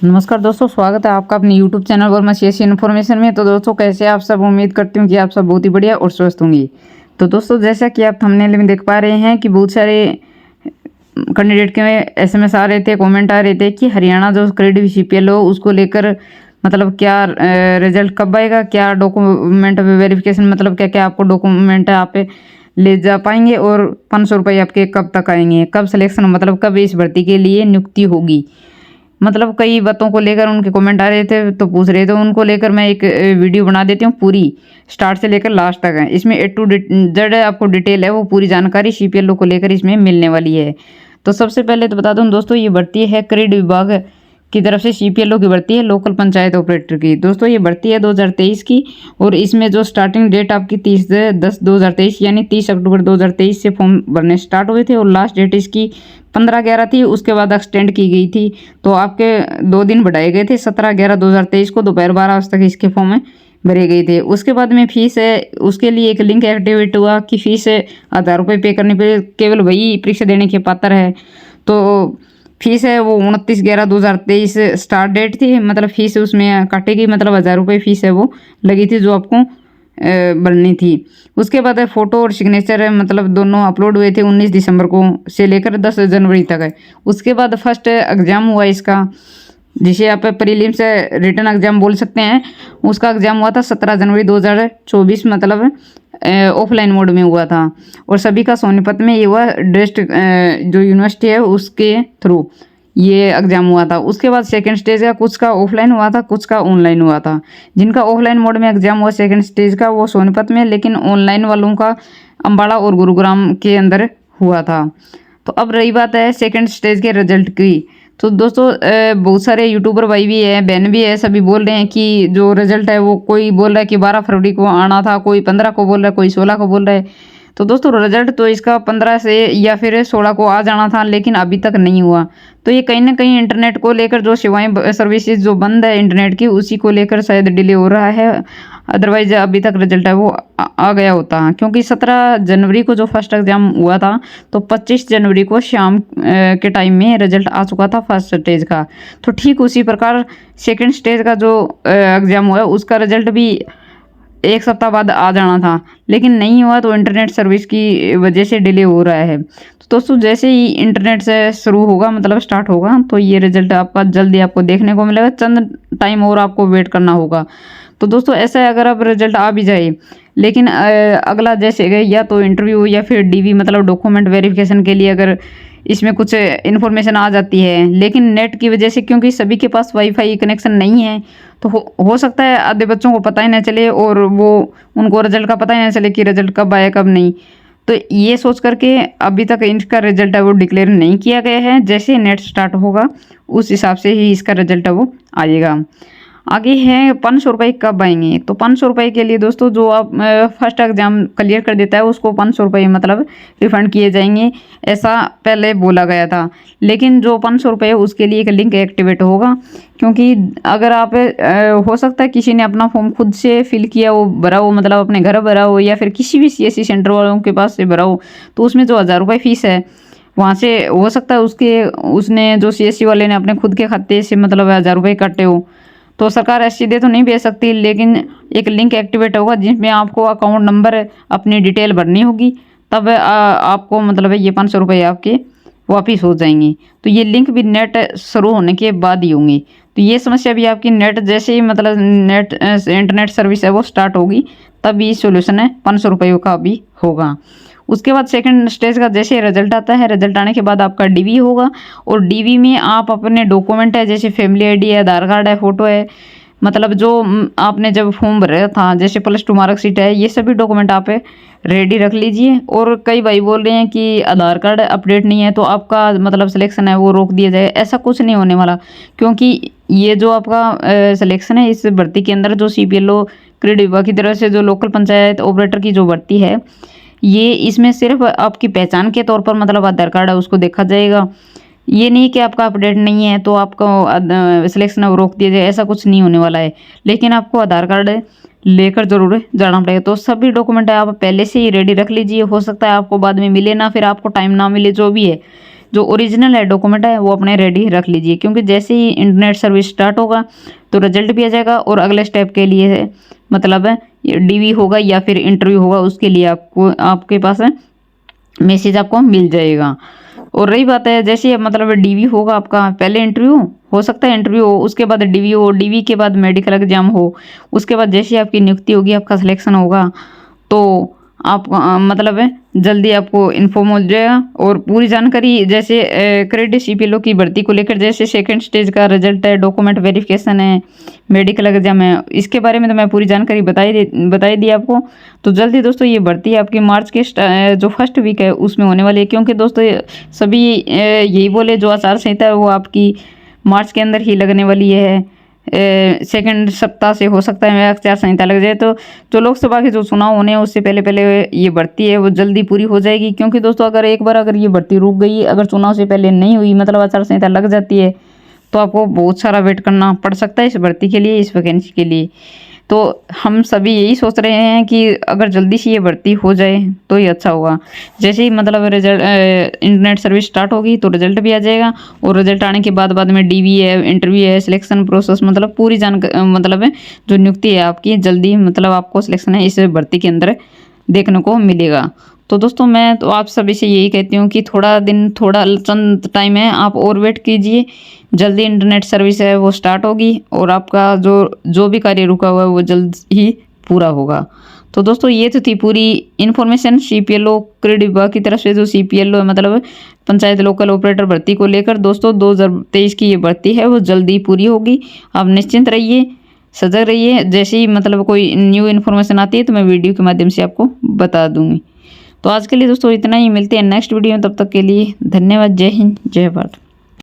नमस्कार दोस्तों, स्वागत है आपका अपने YouTube चैनल वर्मासी इन्फॉर्मेशन में। तो दोस्तों कैसे आप सब, उम्मीद करती हूँ कि आप सब बहुत ही बढ़िया और स्वस्थ होंगे। तो दोस्तों जैसा कि आप थंबनेल में देख पा रहे हैं कि बहुत सारे कैंडिडेट के SMS आ रहे थे, कमेंट आ रहे थे कि हरियाणा जो क्रेडिट CPL हो उसको लेकर मतलब क्या रिजल्ट कब आएगा, क्या डॉक्यूमेंट वेरिफिकेशन, मतलब क्या क्या आपको डॉक्यूमेंट आप ले जा पाएंगे और 500 रुपये आपके कब तक आएंगे, कब सिलेक्शन मतलब कब इस भर्ती के लिए नियुक्ति होगी। मतलब कई बातों को लेकर उनके कमेंट आ रहे थे तो पूछ रहे थे, उनको लेकर मैं एक वीडियो बना देती हूँ पूरी स्टार्ट से लेकर लास्ट तक है। इसमें A to Z आपको डिटेल है, वो पूरी जानकारी CPL को लेकर इसमें मिलने वाली है। तो सबसे पहले तो बता दूं दोस्तों, ये भर्ती है क्रेडिट विभाग की तरफ से CPL की भर्ती है, लोकल पंचायत ऑपरेटर की। दोस्तों ये भर्ती है 2023 की, और इसमें जो स्टार्टिंग डेट आपकी 30/10/2023 यानी 30 अक्टूबर 2023 से फॉर्म भरने स्टार्ट हुए थे, और लास्ट डेट इसकी 15/11 थी। उसके बाद एक्सटेंड की गई थी, तो आपके 2 दिन बढ़ाए गए थे, 17/11/2023 को दोपहर 12 बजे तक इसके फॉर्म में भरे गए थे। उसके बाद में फीस है, उसके लिए एक लिंक एक्टिवेट हुआ कि फीस है 1000 रुपये पे करने पे केवल वही परीक्षा देने के पात्र है। तो फीस है वो 29/11/2023 स्टार्ट डेट थी, मतलब फीस उसमें काटेगी, मतलब 1000 रुपये फीस है वो लगी थी जो आपको भरनी थी। उसके बाद है फ़ोटो और सिग्नेचर है, मतलब दोनों अपलोड हुए थे 19 दिसंबर को से लेकर 10 जनवरी तक है। उसके बाद फर्स्ट एग्ज़ाम हुआ इसका, जिसे आप प्रीलिम्स से रिटर्न एग्जाम बोल सकते हैं। उसका एग्जाम हुआ था 17 जनवरी 2024, मतलब ऑफलाइन मोड में हुआ था, और सभी का सोनीपत में ये हुआ, डिस्ट्रिक्ट जो यूनिवर्सिटी है उसके थ्रू ये एग्जाम हुआ था। उसके बाद सेकंड स्टेज का कुछ का ऑफलाइन हुआ था, कुछ का ऑनलाइन हुआ था। जिनका ऑफलाइन मोड में एग्जाम हुआ सेकंड स्टेज का वो सोनीपत में, लेकिन ऑनलाइन वालों का अम्बाड़ा और गुरुग्राम के अंदर हुआ था। तो अब रही बात है सेकंड स्टेज के रिजल्ट की। तो दोस्तों बहुत सारे यूट्यूबर भाई भी है, बहन भी है, सभी बोल रहे हैं कि जो रिजल्ट है वो कोई बोल रहा है कि 12 फरवरी को आना था, कोई 15 को बोल रहा है, कोई 16 को बोल रहा है। तो दोस्तों रिजल्ट तो इसका 15 से या फिर 16 को आ जाना था, लेकिन अभी तक नहीं हुआ। तो ये कहीं ना कहीं इंटरनेट को लेकर जो सेवाएं सर्विसेज जो बंद है इंटरनेट की, उसी को लेकर शायद डिले हो रहा है। अदरवाइज अभी तक रिजल्ट है वो आ गया होता, क्योंकि 17 जनवरी को जो फर्स्ट एग्जाम हुआ था, तो 25 जनवरी को शाम के टाइम में रिजल्ट आ चुका था फर्स्ट स्टेज का। तो ठीक उसी प्रकार सेकंड स्टेज का जो एग्ज़ाम हुआ उसका रिजल्ट भी एक सप्ताह बाद आ जाना था, लेकिन नहीं हुआ। तो इंटरनेट सर्विस की वजह से डिले हो रहा है। तो दोस्तों जैसे ही इंटरनेट से शुरू होगा, मतलब स्टार्ट होगा, तो ये रिजल्ट आपका जल्दी आपको देखने को मिलेगा। चंद टाइम और आपको वेट करना होगा। तो दोस्तों ऐसा है, अगर अब रिजल्ट आ भी जाए, लेकिन अगला जैसे या तो इंटरव्यू या फिर DV मतलब डॉक्यूमेंट वेरिफिकेशन के लिए अगर इसमें कुछ इन्फॉर्मेशन आ जाती है, लेकिन नेट की वजह से, क्योंकि सभी के पास वाईफाई कनेक्शन नहीं है, तो हो सकता है आधे बच्चों को पता ही ना चले, और वो उनको रिजल्ट का पता ही ना चले कि रिजल्ट कब आया कब नहीं। तो ये सोच करके अभी तक इनका रिजल्ट है वो डिक्लेयर नहीं किया गया है। जैसे नेट स्टार्ट होगा उस हिसाब से ही इसका रिजल्ट है वो आएगा। आगे है 500 रुपये कब आएंगे। तो 500 रुपये के लिए दोस्तों जो आप फर्स्ट एग्जाम क्लियर कर देता है उसको 500 रुपये मतलब रिफंड किए जाएंगे, ऐसा पहले बोला गया था। लेकिन जो 500 रुपये है उसके लिए एक लिंक एक्टिवेट होगा, क्योंकि अगर आप हो सकता है किसी ने अपना फॉर्म खुद से फिल किया हो, भरा हो, मतलब अपने घर भरा हो, या फिर किसी भी CSC सेंटर वालों के पास से भरा हो, तो उसमें जो 1000 रुपये फीस है वहाँ से हो सकता है उसने जो CSC वाले ने अपने खुद के खाते से मतलब 1000 रुपये काटे हो। तो सरकार सीधे तो नहीं भेज सकती, लेकिन एक लिंक एक्टिवेट होगा जिसमें आपको अकाउंट नंबर अपनी डिटेल भरनी होगी, तब आपको मतलब ये 500 रुपये आपके वापिस हो जाएंगे। तो ये लिंक भी नेट शुरू होने के बाद ही होंगी। तो ये समस्या भी आपकी नेट जैसे ही मतलब नेट इंटरनेट सर्विस है वो स्टार्ट होगी, तब ये सोल्यूशन है 500 रुपये का भी होगा। उसके बाद सेकंड स्टेज का जैसे रिजल्ट आता है, रिजल्ट आने के बाद आपका DV होगा, और DV में आप अपने डॉक्यूमेंट है, जैसे फैमिली ID है, आधार कार्ड है, फ़ोटो है, मतलब जो आपने जब फॉर्म भरा था, जैसे +2 मार्कशीट है, ये सभी डॉक्यूमेंट आप रेडी रख लीजिए। और कई भाई बोल रहे हैं कि आधार कार्ड अपडेट नहीं है तो आपका मतलब सिलेक्शन है वो रोक दिया जाए। ऐसा कुछ नहीं होने वाला, क्योंकि ये जो आपका सिलेक्शन है इस भर्ती के अंदर जो CPL क्रेडिट विभाग की तरफ से जो लोकल पंचायत ऑपरेटर की जो भर्ती है, ये इसमें सिर्फ आपकी पहचान के तौर पर मतलब आधार कार्ड है उसको देखा जाएगा। ये नहीं कि आपका अपडेट नहीं है तो आपको सिलेक्शन रोक दिया जाए, ऐसा कुछ नहीं होने वाला है। लेकिन आपको आधार कार्ड लेकर ज़रूर जाना पड़ेगा। तो सभी डॉक्यूमेंट आप पहले से ही रेडी रख लीजिए, हो सकता है आपको बाद में मिले ना, फिर आपको टाइम ना मिले, जो भी है। जो ओरिजिनल है डॉक्यूमेंट है वो अपने रेडी रख लीजिए, क्योंकि जैसे ही इंटरनेट सर्विस स्टार्ट होगा तो रिजल्ट भी आ जाएगा और अगले स्टेप के लिए मतलब डीवी होगा या फिर इंटरव्यू होगा, उसके लिए आपको आपके पास मैसेज आपको मिल जाएगा। और रही बात है जैसे मतलब डीवी होगा आपका, पहले इंटरव्यू हो सकता है, इंटरव्यू हो उसके बाद डीवी हो, डीवी के बाद मेडिकल एग्जाम हो, उसके बाद जैसे आपकी नियुक्ति होगी, आपका सिलेक्शन होगा तो आप मतलब है जल्दी आपको इन्फॉर्म हो जाएगा। और पूरी जानकारी जैसे क्रेडिट सीपीएलओ की भर्ती को लेकर जैसे सेकंड स्टेज का रिजल्ट है, डॉक्यूमेंट वेरिफिकेशन है, मेडिकल एग्जाम है, इसके बारे में तो मैं पूरी जानकारी बताई दी आपको। तो जल्दी दोस्तों ये भर्ती आपकी मार्च के जो फर्स्ट वीक है उसमें होने वाली है, क्योंकि दोस्तों सभी यही बोले जो आचार संहिता है वो आपकी मार्च के अंदर ही लगने वाली है, सेकंड सप्ताह से हो सकता है आचार संहिता लग जाए। तो जो लोकसभा के जो चुनाव होने हैं उससे पहले पहले ये भर्ती है वो जल्दी पूरी हो जाएगी, क्योंकि दोस्तों अगर एक बार अगर ये भर्ती रुक गई, अगर चुनाव से पहले नहीं हुई मतलब आचार संहिता लग जाती है, तो आपको बहुत सारा वेट करना पड़ सकता है इस भर्ती के लिए, इस वैकेंसी के लिए। तो हम सभी यही सोच रहे हैं कि अगर जल्दी से ये भर्ती हो जाए तो ही अच्छा होगा। जैसे ही मतलब रिजल्ट इंटरनेट सर्विस स्टार्ट होगी तो रिजल्ट भी आ जाएगा, और रिजल्ट आने के बाद में डीवी है, इंटरव्यू है, सिलेक्शन प्रोसेस मतलब पूरी जानकारी मतलब जो नियुक्ति है आपकी जल्दी मतलब आपको सिलेक्शन है इस भर्ती के अंदर देखने को मिलेगा। तो दोस्तों मैं तो आप सभी से यही कहती हूँ कि थोड़ा चंद टाइम है, आप और वेट कीजिए, जल्दी इंटरनेट सर्विस है वो स्टार्ट होगी और आपका जो भी कार्य रुका हुआ है वो जल्द ही पूरा होगा। तो दोस्तों ये तो थी पूरी इन्फॉर्मेशन सीपीएलओ क्रेडिट विभाग की तरफ से, जो सीपीएलओ मतलब पंचायत लोकल ऑपरेटर भर्ती को लेकर दोस्तों 2023 की ये भर्ती है वो जल्दी पूरी होगी। आप निश्चिंत रहिए, सजग रहिए, जैसे ही मतलब कोई न्यू इन्फॉर्मेशन आती है तो मैं वीडियो के माध्यम से आपको बता दूंगी। तो आज के लिए दोस्तों इतना ही, मिलते हैं नेक्स्ट वीडियो में, तब तक के लिए धन्यवाद। जय हिंद, जय भारत।